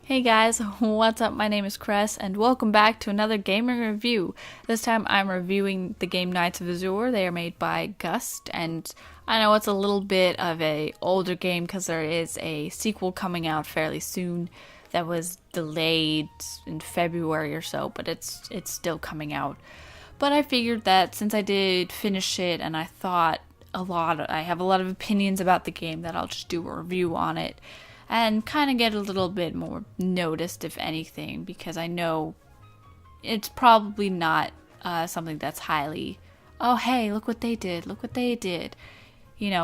Hey guys, what's up? My name is Cress, and welcome back to another gaming review. This time I'm reviewing the game Knights of Azure. They are made by Gust, and I know it's a little bit of a older game because there is a sequel coming out fairly soon that was delayed in February or so, but it's still coming out. But I figured that since I did finish it and I thought I have a lot of opinions about the game, that I'll just do a review on it and kind of get a little bit more noticed, if anything, because I know it's probably not something that's highly, oh hey, look what they did,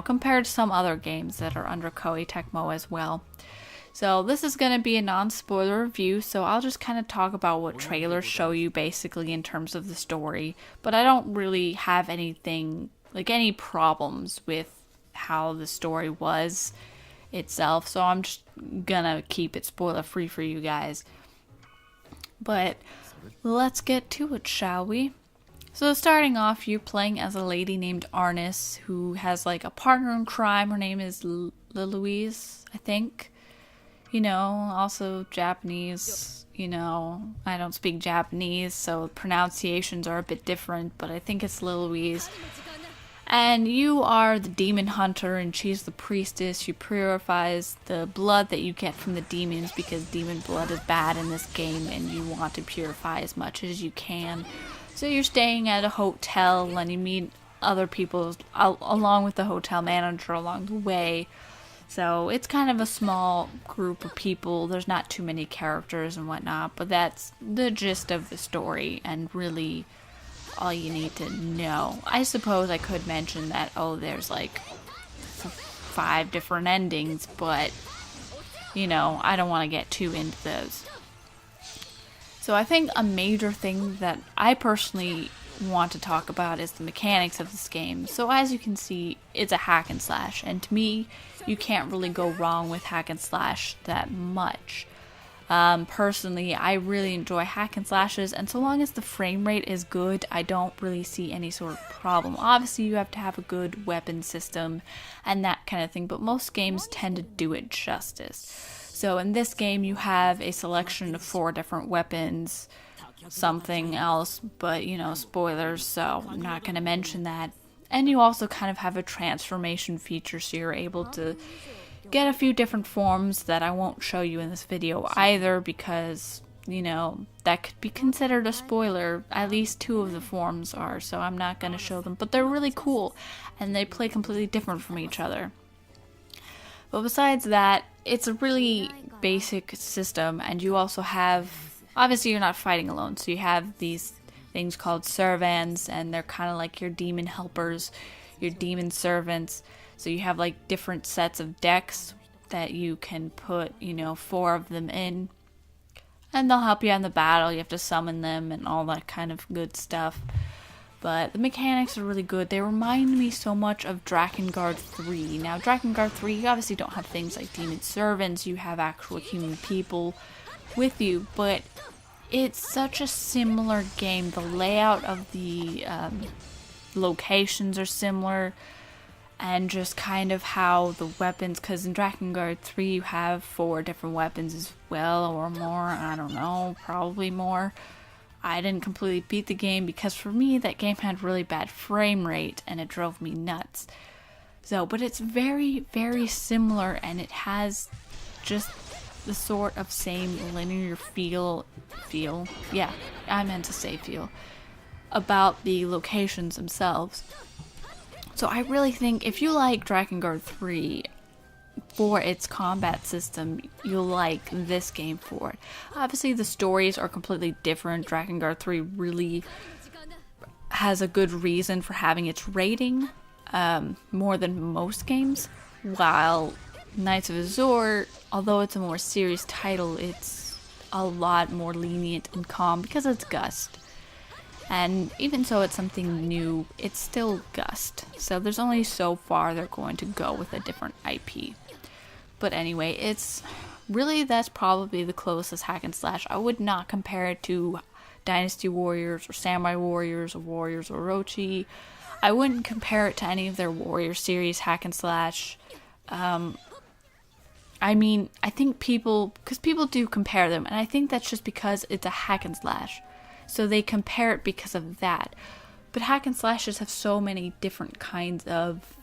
compared to some other games that are under Koei Tecmo as well. So this is going to be a non-spoiler review, so I'll just kind of talk about what trailers show you basically in terms of the story, but I don't really have anything, like any problems with how the story was itself, so I'm just gonna keep it spoiler free for you guys. But let's get to it, shall we? So starting off, you're playing as a lady named Arnis who has like a partner in crime. Her name is Louise, I think. Also Japanese. I don't speak Japanese, so pronunciations are a bit different, but I think it's Louise. And you are the demon hunter, and she's the priestess. She purifies the blood that you get from the demons, because demon blood is bad in this game, and you want to purify as much as you can. So you're staying at a hotel, and you meet other people along with the hotel manager along the way. So it's kind of a small group of people. There's not too many characters and whatnot, but that's the gist of the story, and really all you need to know. I suppose I could mention that, there's like 5 different endings, but I don't want to get too into those. So I think a major thing that I personally want to talk about is the mechanics of this game. So as you can see, it's a hack and slash, and to me, you can't really go wrong with hack and slash that much. Personally, I really enjoy hack and slashes, and so long as the frame rate is good, I don't really see any sort of problem. Obviously, you have to have a good weapon system and that kind of thing, but most games tend to do it justice. So in this game, you have a selection of 4 different weapons, something else, but spoilers, so I'm not going to mention that. And you also kind of have a transformation feature, so you're able to get a few different forms that I won't show you in this video either, because that could be considered a spoiler. At least 2 of the forms are, so I'm not going to show them, but they're really cool and they play completely different from each other. But besides that, it's a really basic system, and you also have, obviously you're not fighting alone, so you have these things called servants, and they're kind of like your demon helpers, your demon servants. So you have like different sets of decks that you can put, 4 of them in. And they'll help you in the battle. You have to summon them and all that kind of good stuff. But the mechanics are really good. They remind me so much of Drakengard 3. Now, Drakengard 3, you obviously don't have things like demon servants. You have actual human people with you. But it's such a similar game. The layout of the locations are similar. And just kind of how the weapons, because in Drakengard 3 you have 4 different weapons as well, or more, I don't know, probably more. I didn't completely beat the game because for me that game had really bad frame rate and it drove me nuts. But it's very, very similar, and it has just the sort of same linear feel, yeah, I meant to say feel, about the locations themselves. So I really think if you like Drakengard 3 for its combat system, you'll like this game for it. Obviously the stories are completely different. Drakengard 3 really has a good reason for having its rating, more than most games, while Knights of Azure, although it's a more serious title, it's a lot more lenient and calm because it's Gust. And even so it's something new, it's still Gust. So there's only so far they're going to go with a different IP. But anyway, that's probably the closest hack and slash. I would not compare it to Dynasty Warriors or Samurai Warriors or Warriors Orochi. I wouldn't compare it to any of their Warrior series hack and slash. I mean, I think because people do compare them, and I think that's just because it's a hack and slash. So they compare it because of that. But hack and slashes have so many different kinds of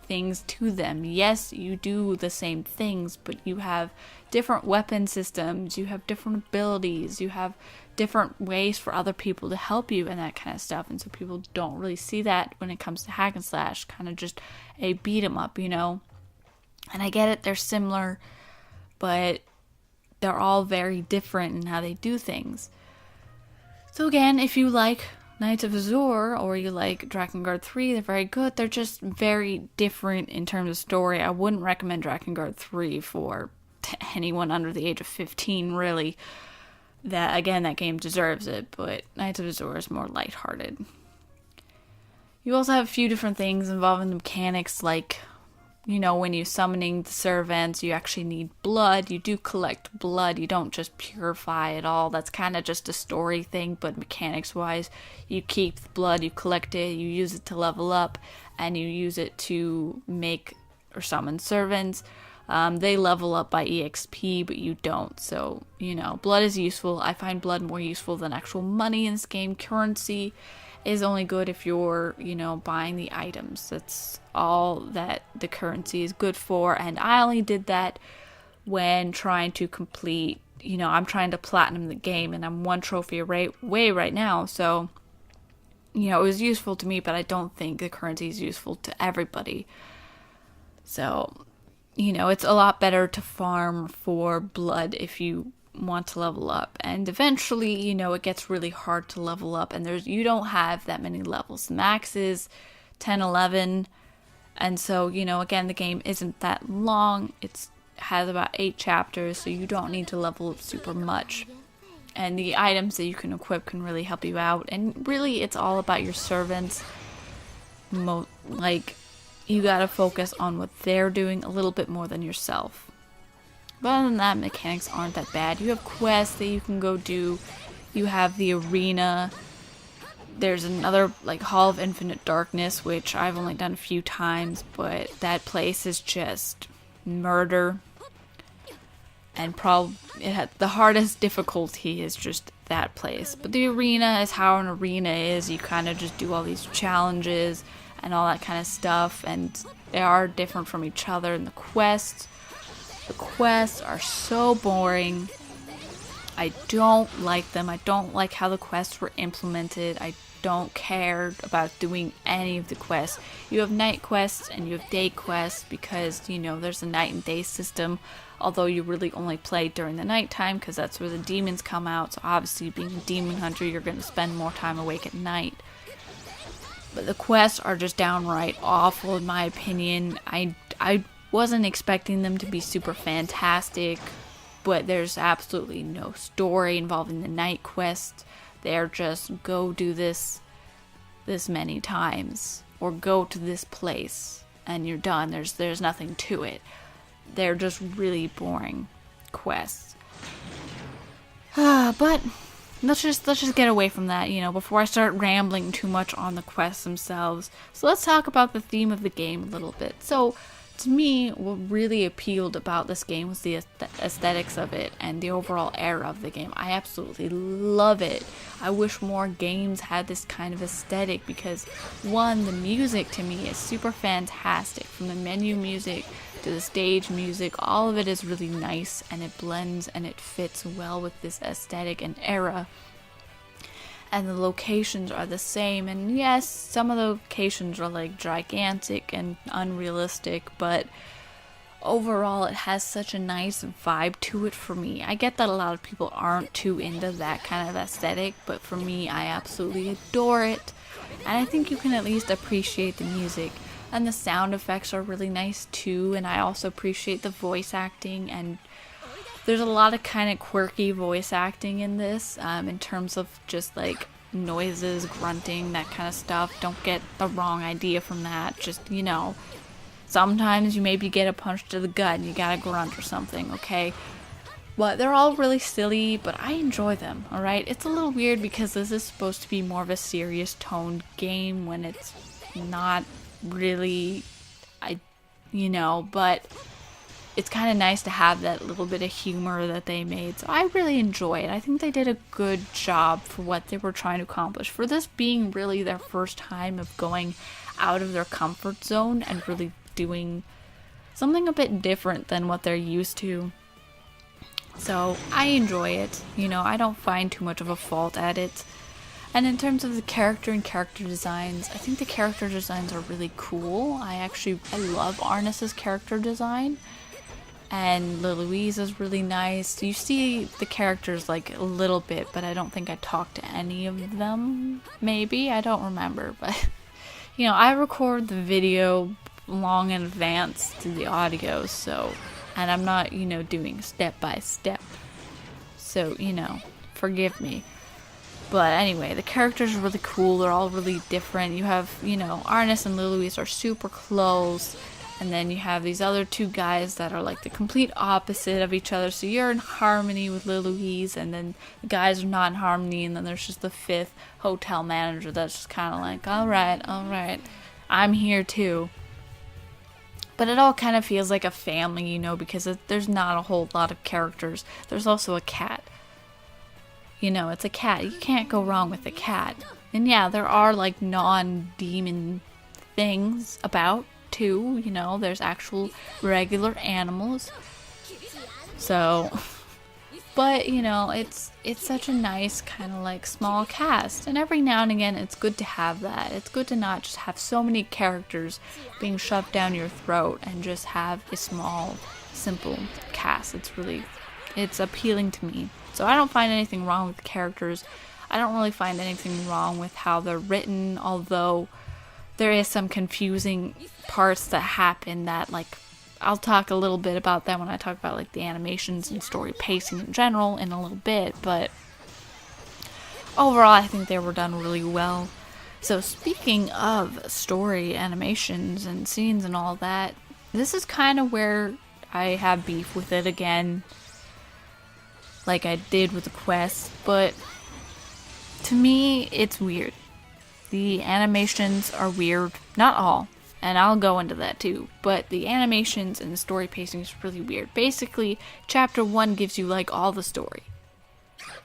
things to them. Yes, you do the same things, but you have different weapon systems, you have different abilities, you have different ways for other people to help you and that kind of stuff. And so people don't really see that when it comes to hack and slash, kind of just a beat 'em up, And I get it, they're similar, but they're all very different in how they do things. So again, if you like Knights of Azure or you like Drakengard 3, they're very good. They're just very different in terms of story. I wouldn't recommend Drakengard 3 for anyone under the age of 15, really. That game deserves it, but Knights of Azure is more lighthearted. You also have a few different things involving the mechanics, like when you're summoning the servants, you actually need blood. You do collect blood. You don't just purify it all. That's kind of just a story thing, but mechanics-wise, you keep the blood, you collect it, you use it to level up, and you use it to make or summon servants. They level up by EXP, but you don't. So, blood is useful. I find blood more useful than actual money in this game. Currency is only good if you're, buying the items. That's all that the currency is good for. And I only did that when trying to complete, I'm trying to platinum the game, and I'm one trophy away right now. So, it was useful to me, but I don't think the currency is useful to everybody. So, it's a lot better to farm for blood if you want to level up, and eventually it gets really hard to level up, and you don't have that many levels. Max is 10, 11, and so again, the game isn't that long. It has about 8 chapters, so you don't need to level up super much, and the items that you can equip can really help you out. And really, it's all about your servants. You gotta focus on what they're doing a little bit more than yourself. But other than that, mechanics aren't that bad. You have quests that you can go do. You have the arena. There's another, Hall of Infinite Darkness, which I've only done a few times, but that place is just murder. And the hardest difficulty is just that place. But the arena is how an arena is. You kind of just do all these challenges and all that kind of stuff, and they are different from each other. And the quests are so boring. I don't like them. I don't like how the quests were implemented. I don't care about doing any of the quests. You have night quests and you have day quests because, there's a night and day system, although you really only play during the nighttime because that's where the demons come out. So obviously, being a demon hunter, you're going to spend more time awake at night. But the quests are just downright awful, in my opinion. I wasn't expecting them to be super fantastic, but there's absolutely no story involving the night quests. They're just go do this many times, or go to this place, and you're done. There's nothing to it. They're just really boring quests. But let's just get away from that, before I start rambling too much on the quests themselves. So let's talk about the theme of the game a little bit. So, to me, what really appealed about this game was the aesthetics of it and the overall era of the game. I absolutely love it. I wish more games had this kind of aesthetic because, one, the music to me is super fantastic. From the menu music to the stage music, all of it is really nice, and it blends and it fits well with this aesthetic and era. And the locations are the same, and yes, some of the locations are gigantic and unrealistic, but overall it has such a nice vibe to it for me. I get that a lot of people aren't too into that kind of aesthetic, but for me, I absolutely adore it, and I think you can at least appreciate the music. And the sound effects are really nice too, and I also appreciate the voice acting, and there's a lot of kind of quirky voice acting in this, in terms of just noises, grunting, that kind of stuff. Don't get the wrong idea from that. Just, sometimes you maybe get a punch to the gut and you gotta grunt or something, okay? But they're all really silly, but I enjoy them, alright? It's a little weird because this is supposed to be more of a serious toned game when it's not really, but it's kind of nice to have that little bit of humor that they made. So I really enjoy it. I think they did a good job for what they were trying to accomplish. For this being really their first time of going out of their comfort zone and really doing something a bit different than what they're used to. So I enjoy it. You know, I don't find too much of a fault at it. And in terms of the character and character designs, I think the character designs are really cool. I love Arnis's character design. And Louise is really nice. You see the characters like a little bit, but I don't think I talked to any of them. Maybe, I don't remember. But, you know, I record the video long in advance to the audio, so, and I'm not, you know, doing step by step. So, you know, forgive me. But anyway, the characters are really cool. They're all really different. You have, you know, Arnis and Louise are super close. And then you have these other two guys that are like the complete opposite of each other. So you're in harmony with Louise, and then the guys are not in harmony. And then there's just the fifth hotel manager that's just kind of like, all right, I'm here too. But it all kind of feels like a family, you know, because there's not a whole lot of characters. There's also a cat. You know, it's a cat. You can't go wrong with a cat. And yeah, there are like non-demon things about too, you know, there's actual regular animals. So, but you know, it's such a nice kind of like small cast, and every now and again it's good to have that. It's good to not just have so many characters being shoved down your throat and just have a small, simple cast. It's appealing to me. So I don't find anything wrong with the characters. I don't really find anything wrong with how they're written, although there is some confusing parts that happen that, like, I'll talk a little bit about that when I talk about, like, the animations and story pacing in general in a little bit, but overall I think they were done really well. So speaking of story, animations, and scenes and all that, this is kind of where I have beef with it again, like I did with the quest, but to me, it's weird. The animations are weird. Not all, and I'll go into that too, but the animations and the story pacing is really weird. Basically, chapter 1 gives you like all the story.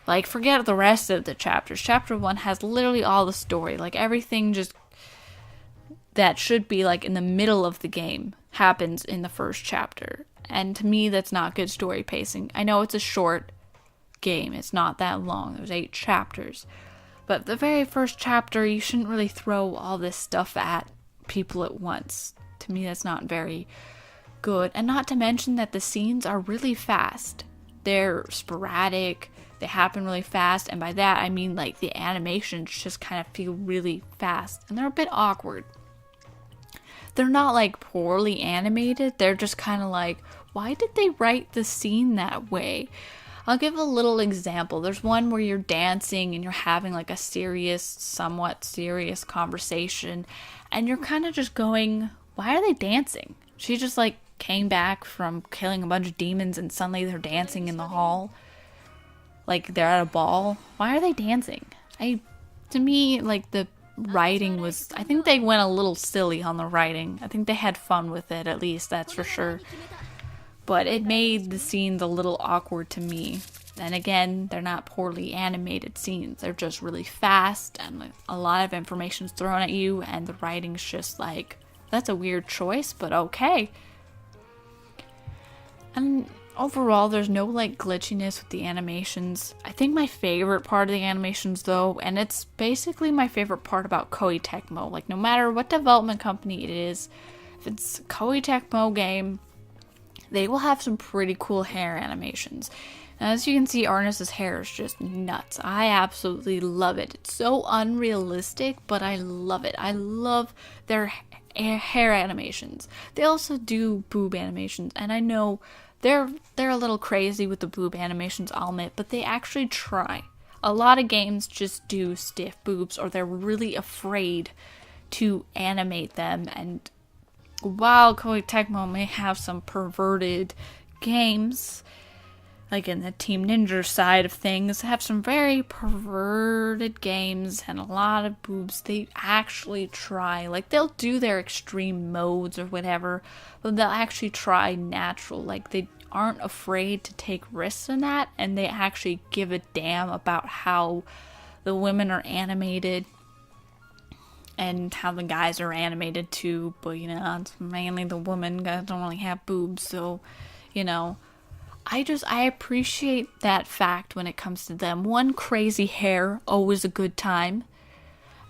Like, forget the rest of the chapters. Chapter 1 has literally all the story. Like, everything just that should be like in the middle of the game happens in the first chapter. And to me, that's not good story pacing. I know it's a short game. It's not that long. There's 8 chapters. But the very first chapter, you shouldn't really throw all this stuff at people at once. To me, that's not very good. And not to mention that the scenes are really fast. They're sporadic. They happen really fast. And by that, I mean like the animations just kind of feel really fast. And they're a bit awkward. They're not like poorly animated. They're just kind of like, why did they write the scene that way? I'll give a little example. There's one where you're dancing and you're having like a somewhat serious conversation, and you're kind of just going, why are they dancing? She just like came back from killing a bunch of demons and suddenly they're dancing in the hall. Like they're at a ball. Why are they dancing? To me, like the writing was, I think they went a little silly on the writing. I think they had fun with it, at least, that's for sure. But it made the scenes a little awkward to me. And again, they're not poorly animated scenes. They're just really fast and a lot of information's thrown at you, and the writing's just like, that's a weird choice, but okay. And overall, there's no like glitchiness with the animations. I think my favorite part of the animations though, and it's basically my favorite part about Koei Tecmo, like no matter what development company it is, if it's a Koei Tecmo game, they will have some pretty cool hair animations. And as you can see, Arnis's hair is just nuts. I absolutely love it. It's so unrealistic, but I love it. I love their hair animations. They also do boob animations, and I know they're a little crazy with the boob animations, I'll admit, but they actually try. A lot of games just do stiff boobs, or they're really afraid to animate them, and while Koei Tecmo may have some perverted games, like in the Team Ninja side of things, have some very perverted games and a lot of boobs. They actually try, like they'll do their extreme modes or whatever, but they'll actually try natural. Like they aren't afraid to take risks in that, and they actually give a damn about how the women are animated and how the guys are animated too. But you know, it's mainly the women. Guys don't really have boobs, so you know, I appreciate that fact when it comes to them. One crazy hair, always a good time.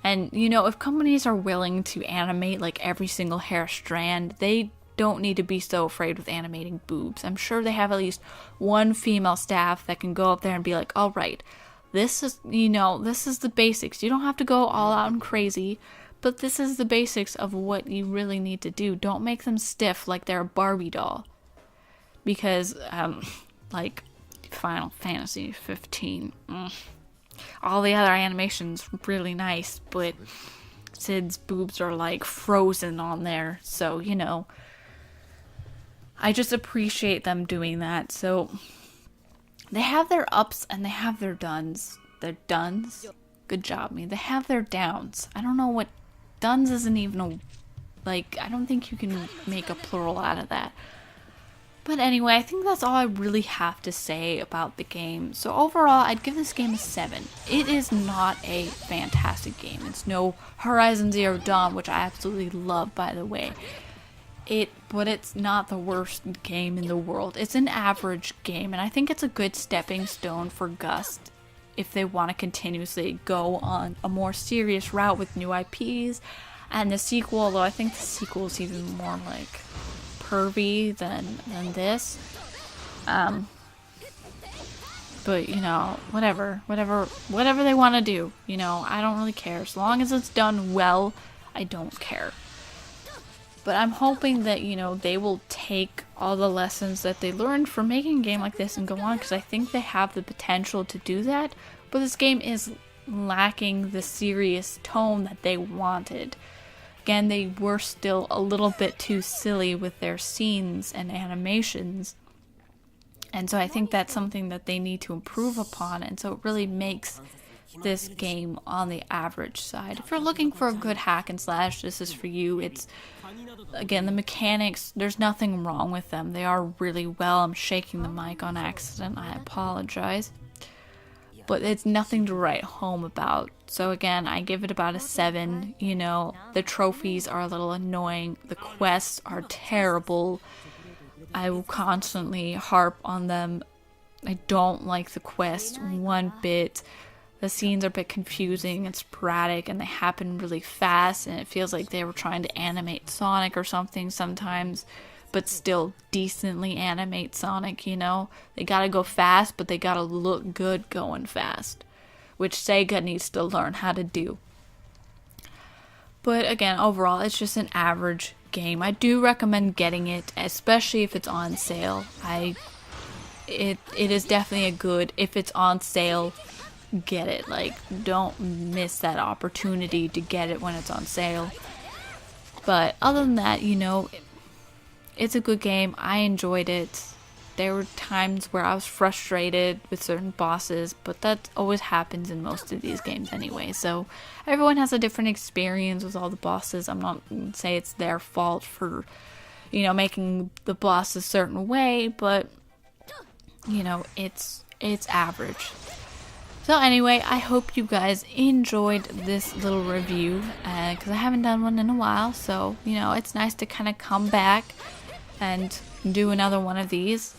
And you know, if companies are willing to animate like every single hair strand, they don't need to be so afraid with animating boobs. I'm sure they have at least one female staff that can go up there and be like, all right, this is, you know, this is the basics. You don't have to go all out and crazy, but this is the basics of what you really need to do. Don't make them stiff like they're a Barbie doll. Because, like, Final Fantasy 15, all the other animations really nice, but Sid's boobs are like frozen on there, so, you know, I just appreciate them doing that. So they have their ups and they have their duns. Their duns? Good job, me. They have their downs. I don't know what duns isn't even a, like, I don't think you can make a plural out of that. But anyway, I think that's all I really have to say about the game. So overall, I'd give this game a 7. It is not a fantastic game. It's no Horizon Zero Dawn, which I absolutely love, by the way. But it's not the worst game in the world. It's an average game, and I think it's a good stepping stone for Gust if they want to continuously go on a more serious route with new IPs. And the sequel, although I think the sequel is even more like pervy than this. But you know, whatever they want to do, you know, I don't really care. As long as it's done well, I don't care. But I'm hoping that, you know, they will take all the lessons that they learned from making a game like this and go on, because I think they have the potential to do that. But this game is lacking the serious tone that they wanted. Again, they were still a little bit too silly with their scenes and animations. And so I think that's something that they need to improve upon. And so it really makes this game on the average side. If you're looking for a good hack and slash, this is for you. It's, again, the mechanics, there's nothing wrong with them. They are really well. I'm shaking the mic on accident. I apologize. But it's nothing to write home about. So again, I give it about a 7. You know, the trophies are a little annoying. The quests are terrible. I will constantly harp on them. I don't like the quest one bit. The scenes are a bit confusing and sporadic, and they happen really fast, and it feels like they were trying to animate Sonic or something sometimes, but still decently animate Sonic, you know? They gotta go fast, but they gotta look good going fast, which Sega needs to learn how to do. But again, overall, it's just an average game. I do recommend getting it, especially if it's on sale. It is definitely a good, if it's on sale, get it. Like, don't miss that opportunity to get it when it's on sale. But other than that, you know, it's a good game. I enjoyed it. There were times where I was frustrated with certain bosses, but that always happens in most of these games anyway. So everyone has a different experience with all the bosses. I'm not going to say it's their fault for, you know, making the boss a certain way, but you know, it's average. So anyway, I hope you guys enjoyed this little review, because I haven't done one in a while, so, you know, it's nice to kind of come back and do another one of these.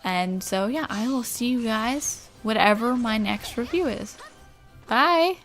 And so, yeah, I will see you guys whatever my next review is. Bye!